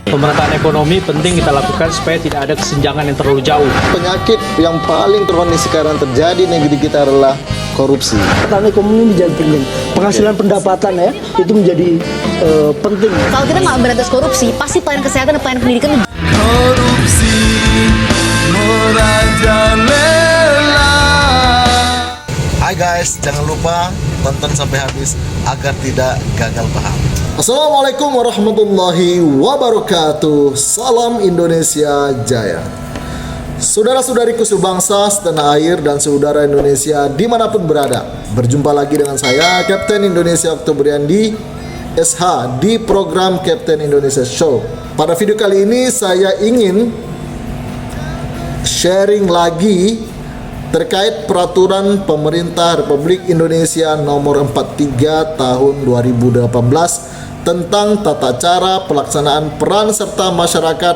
Pemerataan ekonomi penting kita lakukan supaya tidak ada kesenjangan yang terlalu jauh. Penyakit yang paling kronis sekarang terjadi di negeri kita adalah korupsi. Pemerataan ekonomi menjadi penting. Penghasilan pendapatan ya itu menjadi penting. Kalau kita nggak berantas korupsi, pasti pelayanan kesehatan dan pelayanan pendidikan. Korupsi merajalela. Hai guys, jangan lupa tonton sampai habis agar tidak gagal paham. Assalamualaikum warahmatullahi wabarakatuh. Salam Indonesia Jaya. Saudara-saudariku sebangsa, setanah air, dan saudara Indonesia dimanapun berada, berjumpa lagi dengan saya, Kapten Indonesia Oktobriandi SH di program Kapten Indonesia Show. Pada video kali ini saya ingin sharing lagi terkait peraturan pemerintah Republik Indonesia nomor 43 tahun 2018 tentang tata cara pelaksanaan peran serta masyarakat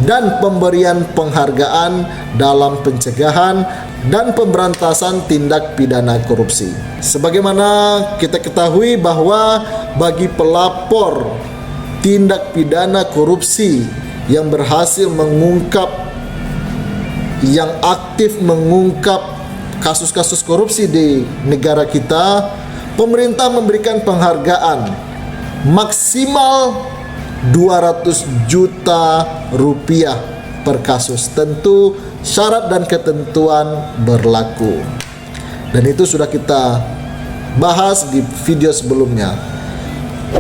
dan pemberian penghargaan dalam pencegahan dan pemberantasan tindak pidana korupsi. Sebagaimana kita ketahui bahwa bagi pelapor tindak pidana korupsi yang berhasil mengungkap, yang aktif mengungkap kasus-kasus korupsi di negara kita, pemerintah memberikan penghargaan maksimal 200 juta rupiah per kasus. Tentu syarat dan ketentuan berlaku, dan itu sudah kita bahas di video sebelumnya.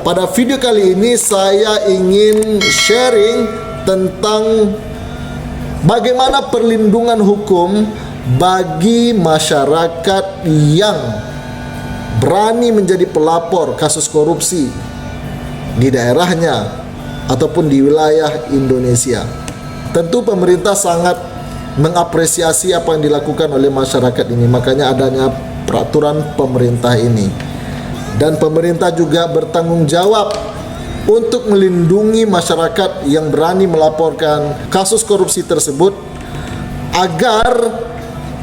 Pada video kali ini saya ingin sharing tentang bagaimana perlindungan hukum bagi masyarakat yang berani menjadi pelapor kasus korupsi di daerahnya ataupun di wilayah Indonesia. Tentu pemerintah sangat mengapresiasi apa yang dilakukan oleh masyarakat ini, makanya adanya peraturan pemerintah ini. Dan pemerintah juga bertanggung jawab untuk melindungi masyarakat yang berani melaporkan kasus korupsi tersebut agar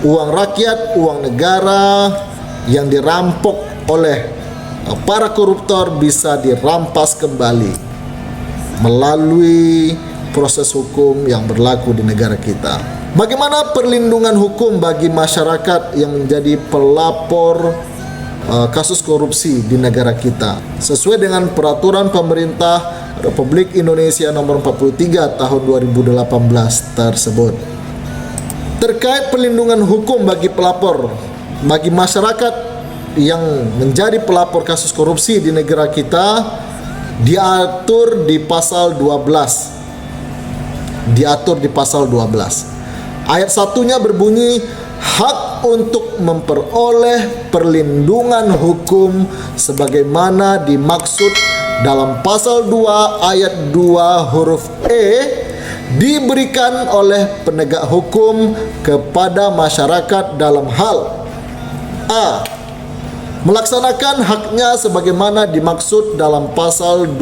uang rakyat, uang negara yang dirampok oleh para koruptor bisa dirampas kembali melalui proses hukum yang berlaku di negara kita. Bagaimana perlindungan hukum bagi masyarakat yang menjadi pelapor kasus korupsi di negara kita sesuai dengan peraturan pemerintah Republik Indonesia nomor 43 tahun 2018 tersebut. Terkait perlindungan hukum bagi pelapor, bagi masyarakat yang menjadi pelapor kasus korupsi di negara kita, diatur di pasal 12. Diatur di pasal 12. Ayat satunya berbunyi, hak untuk memperoleh perlindungan hukum sebagaimana dimaksud dalam pasal 2 ayat 2 huruf E diberikan oleh penegak hukum kepada masyarakat dalam hal A. Melaksanakan haknya sebagaimana dimaksud dalam pasal 2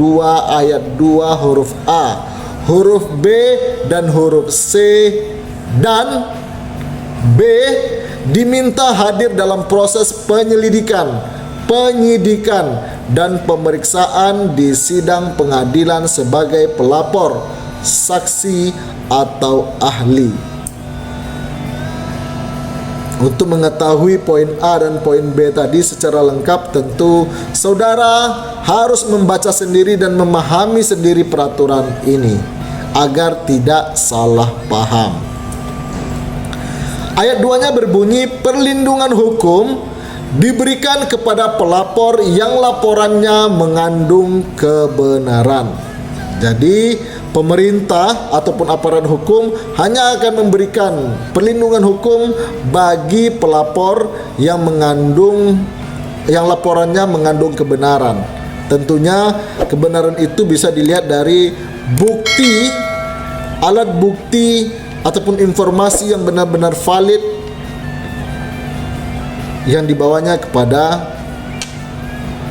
ayat 2 huruf A, huruf B dan huruf C, dan B. Diminta hadir dalam proses penyelidikan, penyidikan, dan pemeriksaan di sidang pengadilan sebagai pelapor, saksi, atau ahli. Untuk mengetahui poin A dan poin B tadi secara lengkap, tentu saudara harus membaca sendiri dan memahami sendiri peraturan ini agar tidak salah paham. Ayat 2-nya berbunyi, perlindungan hukum diberikan kepada pelapor yang laporannya mengandung kebenaran. Jadi pemerintah ataupun aparat hukum hanya akan memberikan perlindungan hukum bagi pelapor yang laporannya mengandung kebenaran. Tentunya kebenaran itu bisa dilihat dari bukti, alat bukti ataupun informasi yang benar-benar valid yang dibawanya kepada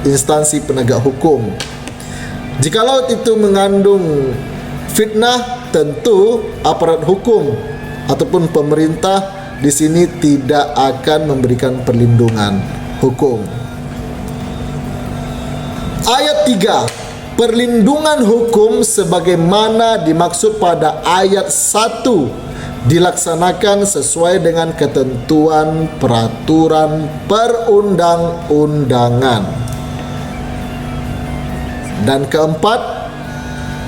instansi penegak hukum. Jikalau itu mengandung fitnah, tentu aparat hukum ataupun pemerintah di sini tidak akan memberikan perlindungan hukum. Ayat 3, perlindungan hukum sebagaimana dimaksud pada ayat 1 dilaksanakan sesuai dengan ketentuan peraturan perundang-undangan. Dan keempat,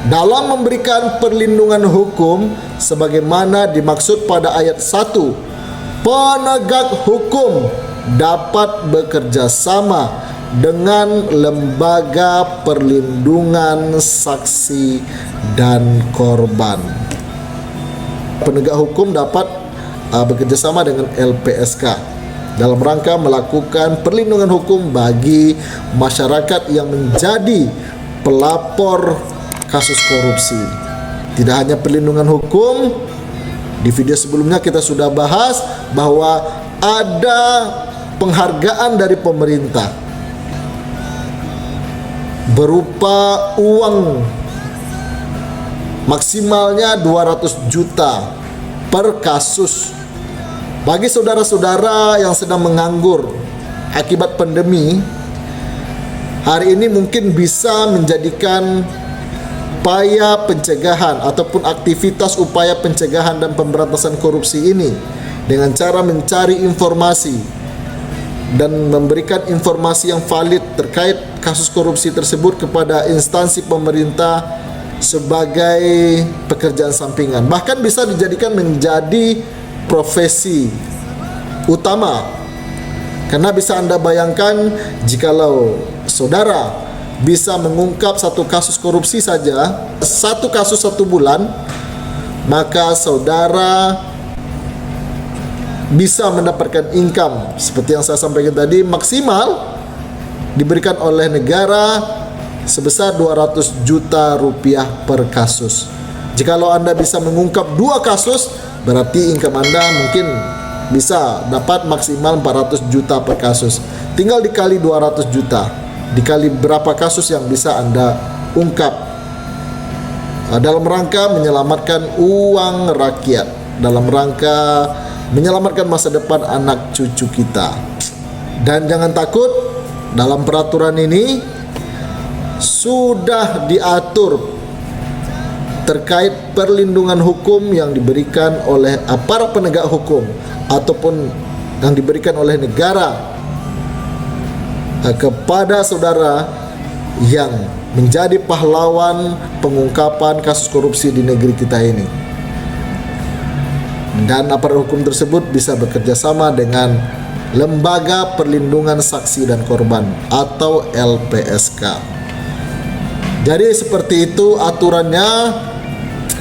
dalam memberikan perlindungan hukum sebagaimana dimaksud pada ayat 1, penegak hukum dapat bekerja sama dengan lembaga perlindungan saksi dan korban. Penegak hukum dapat bekerja sama dengan LPSK dalam rangka melakukan perlindungan hukum bagi masyarakat yang menjadi pelapor kasus korupsi. Tidak hanya perlindungan hukum, di video sebelumnya kita sudah bahas bahwa ada penghargaan dari pemerintah berupa uang maksimalnya 200 juta per kasus bagi saudara-saudara yang sedang menganggur akibat pandemi. Hari ini mungkin bisa menjadikan upaya pencegahan ataupun aktivitas upaya pencegahan dan pemberantasan korupsi ini dengan cara mencari informasi dan memberikan informasi yang valid terkait kasus korupsi tersebut kepada instansi pemerintah sebagai pekerjaan sampingan. Bahkan bisa dijadikan menjadi profesi utama. Karena bisa Anda bayangkan jikalau saudara bisa mengungkap satu kasus korupsi saja, satu kasus 1 bulan, maka saudara bisa mendapatkan income seperti yang saya sampaikan tadi, maksimal diberikan oleh negara sebesar 200 juta rupiah per kasus. Jikalau Anda bisa mengungkap 2 kasus, berarti income Anda mungkin bisa dapat maksimal 400 juta per kasus. Tinggal dikali 200 juta, dikali berapa kasus yang bisa Anda ungkap dalam rangka menyelamatkan uang rakyat, dalam rangka menyelamatkan masa depan anak cucu kita. Dan jangan takut, dalam peraturan ini sudah diatur terkait perlindungan hukum yang diberikan oleh para penegak hukum ataupun yang diberikan oleh negara kepada saudara yang menjadi pahlawan pengungkapan kasus korupsi di negeri kita ini. Dan aparat hukum tersebut bisa bekerja sama dengan Lembaga Perlindungan Saksi dan Korban atau LPSK. Jadi seperti itu aturannya.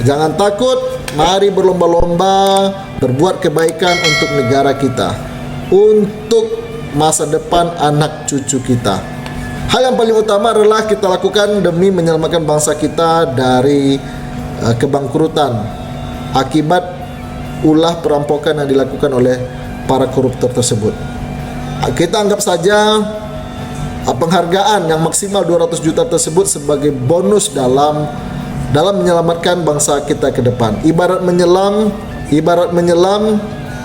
Jangan takut, mari berlomba-lomba berbuat kebaikan untuk negara kita, untuk masa depan anak cucu kita. Hal yang paling utama adalah kita lakukan demi menyelamatkan bangsa kita dari kebangkrutan akibat ulah perampokan yang dilakukan oleh para koruptor tersebut. Kita anggap saja penghargaan yang maksimal 200 juta tersebut sebagai bonus dalam menyelamatkan bangsa kita ke depan. Ibarat menyelam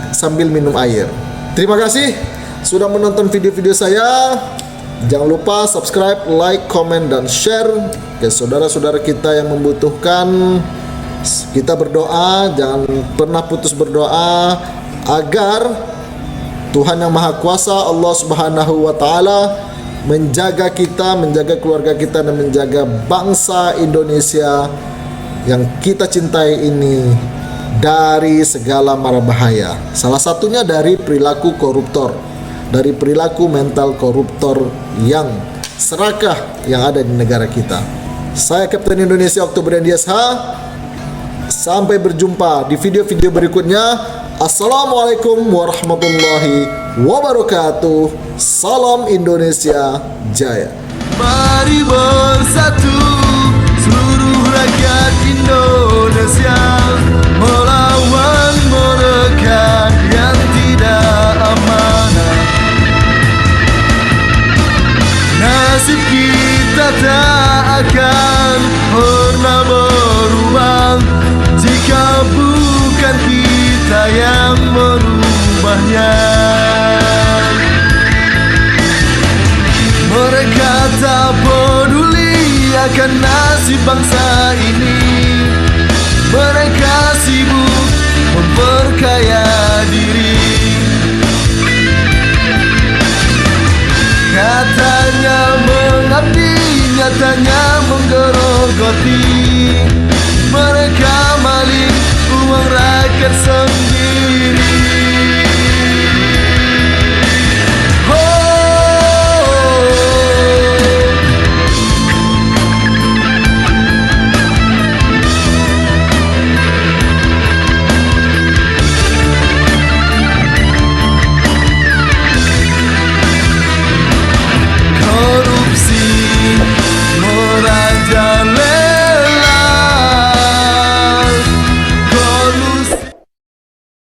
sambil minum air. Terima kasih sudah menonton video-video saya. Jangan lupa subscribe, like, komen, dan share ke saudara-saudara kita yang membutuhkan. Kita berdoa, jangan pernah putus berdoa agar Tuhan yang Maha Kuasa, Allah Subhanahu wa Ta'ala, menjaga kita, menjaga keluarga kita, dan menjaga bangsa Indonesia yang kita cintai ini dari segala mara bahaya. Salah satunya dari perilaku koruptor, dari perilaku mental koruptor yang serakah yang ada di negara kita. Saya Kapten Indonesia Oktober Andias H. Sampai berjumpa di video-video berikutnya. Assalamualaikum warahmatullahi wabarakatuh. Salam Indonesia Jaya. Mari bersatu seluruh rakyat Indonesia melawan mereka yang tidak amanah. Nasib kita tak akan pernah berubah jika bukan kita yang merubahnya. Mereka tak peduli akan bangsa ini. Mereka sibuk memperkaya diri. Katanya mengabdi, nyatanya menggerogoti. Mereka maling uang rakyat sendiri.